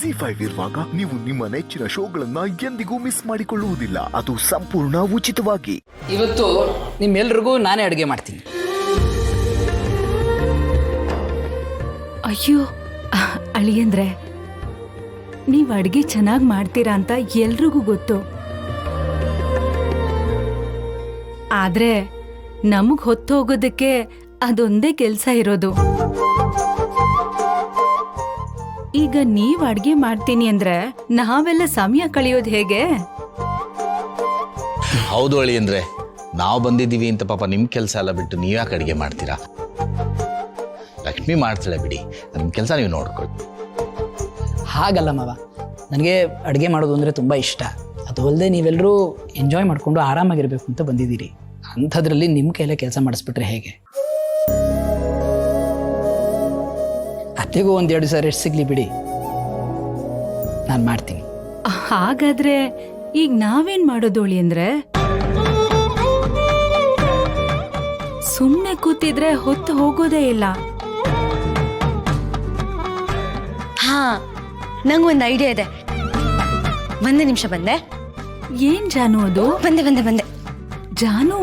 ZEE5 ಇರುವಾಗ ನೀವು ನಿಮ್ಮ ನೆಚ್ಚಿನ ಶೋಗಳನ್ನ ಎಂದಿಗೂ ಮಿಸ್ ಮಾಡಿಕೊಳ್ಳುವುದಿಲ್ಲ. ಅದು ಸಂಪೂರ್ಣ ಉಚಿತವಾಗಿ. ಇವತ್ತು ನಿಮ್ಮೆಲ್ರಿಗೂ ನಾನೇ ಅಡುಗೆ ಮಾಡ್ತೀನಿ. ಅಯ್ಯೋ ಅಳಿಯಂದ್ರೆ, ನೀವು ಅಡುಗೆ ಚೆನ್ನಾಗಿ ಮಾಡ್ತೀರಾ ಅಂತ ಎಲ್ರಿಗೂ ಗೊತ್ತು. ಆದ್ರೆ ನಮಗ್ ಹೊತ್ತು ಹೋಗೋದಕ್ಕೆ ಅದೊಂದೇ ಕೆಲಸ ಇರೋದು. ಈಗ ನೀವ್ ಅಡ್ಗೆ ಮಾಡ್ತೀನಿ ಅಂದ್ರೆ ನಾವೆಲ್ಲ ಸಮಯ ಕಳೆಯೋದು ಹೇಗೆ? ಹೌದು ಅಳಿ ಅಂದ್ರೆ ನಾವು ಬಂದಿದ್ದೀವಿ ಅಂತ ಪಾಪ ನಿಮ್ಮ ಕೆಲಸ ಎಲ್ಲ ಬಿಟ್ಟು ನೀವ್ಯಾಕೆ ಅಡುಗೆ ಮಾಡ್ತೀರಾ? ಲಕ್ಷ್ಮಿ ಮಾಡ್ತಾಳೆ ಬಿಡಿ, ನಿಮ್ಮ ಕೆಲಸ ನೀವು ನೋಡ್ಕೊಳ್ಳಿ. ಹಾಗಲ್ಲ ಮಾವ, ನನಗೆ ಅಡುಗೆ ಮಾಡೋದು ಅಂದರೆ ತುಂಬ ಇಷ್ಟ. ಅದು ಅಲ್ಲದೆ ನೀವೆಲ್ಲರೂ ಎಂಜಾಯ್ ಮಾಡಿಕೊಂಡು ಆರಾಮಾಗಿರ್ಬೇಕು ಅಂತ ಬಂದಿದ್ದೀರಿ. ಅಂಥದ್ರಲ್ಲಿ ನಿಮ್ಮ ಕೈಲೇ ಕೆಲಸ ಮಾಡಿಸ್ಬಿಟ್ರೆ ಹೇಗೆ? ಅತ್ತೆಗೂ ಒಂದೆರಡು ದಿವಸ ರೆಸ್ಟ್ ಸಿಗ್ಲಿ ಬಿಡಿ, ನಾನು ಮಾಡ್ತೀನಿ. ಹಾಗಾದ್ರೆ ಈಗ ನಾವೇನ್ ಮಾಡೋದು ಅಳಿಯಂದ್ರೆ? ಸುಮ್ಮನೆ ಕೂತಿದ್ರೆ ಹೊತ್ತು ಹೋಗೋದೇ ಇಲ್ಲ. ಹಾ, ನಂಗೊಂದು ಐಡಿಯಾ ಇದೆ. ಒಂದೇ ನಿಮಿಷ ಬಂದೆ. ಏನ್ ಜಾನು ಅದು? ಬಂದೆ ಜಾನು,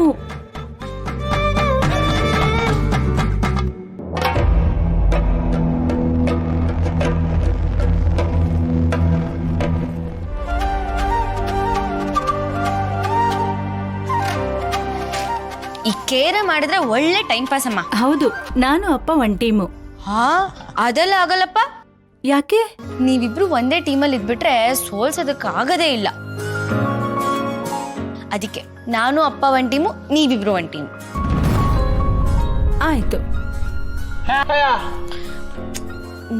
ಈ ಕೇರ ಮಾಡಿದ್ರೆ ಒಳ್ಳೆ ಟೈಮ್ ಪಾಸ್ ಅಮ್ಮ. ಹೌದು, ನಾನು ಅಪ್ಪ ಒಂದ್ ಟೀಮು. ಹಾ, ಅದೆಲ್ಲ ಆಗಲ್ಲಪ್ಪ. ಯಾಕೆ? ನೀವಿಬ್ರು ಒಂದೇ ಟೀಮಲ್ಲಿ ಇದ್ಬಿಟ್ರೆ ಸೋಲ್ಸೋದಕ್ಕಾಗದೇ ಇಲ್ಲ. ಅದಕ್ಕೆ ನಾನು ಅಪ್ಪ ಒಂದ್ ಟೀಮು, ನೀವಿಬ್ರು ಒಂದ್ ಟೀಮ್. ಆಯ್ತು.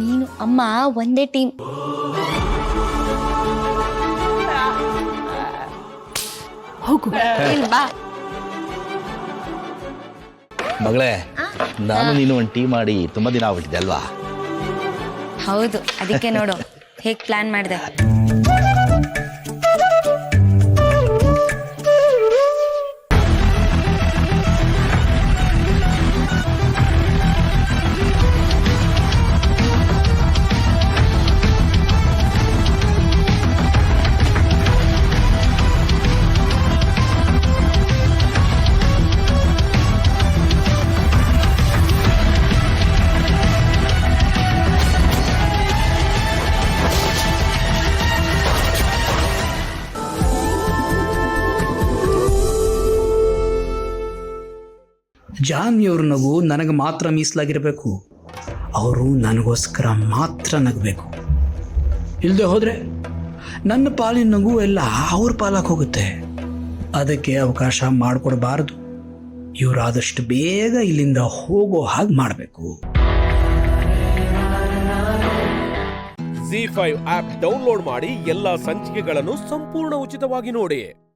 ನೀನು ಅಮ್ಮ ಒಂದೇ ಟೀಮ್. ಹೋಗು. ಇಲ್ವಾ? ಮಗಳೇ, ನಾನು ನೀನು ಒಂದು ಟೀ ಮಾಡಿ ತುಂಬಾ ದಿನ ಆಗ್ಬಿಟ್ಟಿದೆ ಅಲ್ವಾ? ಹೌದು, ಅದಕ್ಕೆ ನೋಡು ಹೇಗ್ ಪ್ಲಾನ್ ಮಾಡಿದೆ. ಜಾನ್ವಿಯವ್ರ ನಗು ನನಗೆ ಮಾತ್ರ ಮೀಸಲಾಗಿರಬೇಕು. ಅವರು ನನಗೋಸ್ಕರ ಮಾತ್ರ ನಗಬೇಕು. ಇಲ್ಲದೆ ಹೋದರೆ ನನ್ನ ಪಾಲಿನ ನಗು ಎಲ್ಲ ಅವ್ರ ಪಾಲಕ್ಕೆ ಹೋಗುತ್ತೆ. ಅದಕ್ಕೆ ಅವಕಾಶ ಮಾಡಿಕೊಡ್ಬಾರ್ದು. ಇವರಾದಷ್ಟು ಬೇಗ ಇಲ್ಲಿಂದ ಹೋಗೋ ಹಾಗೆ ಮಾಡಬೇಕು. ZEE5 ಆಪ್ ಡೌನ್ಲೋಡ್ ಮಾಡಿ ಎಲ್ಲಾ ಸಂಚಿಕೆಗಳನ್ನು ಸಂಪೂರ್ಣ ಉಚಿತವಾಗಿ ನೋಡಿ.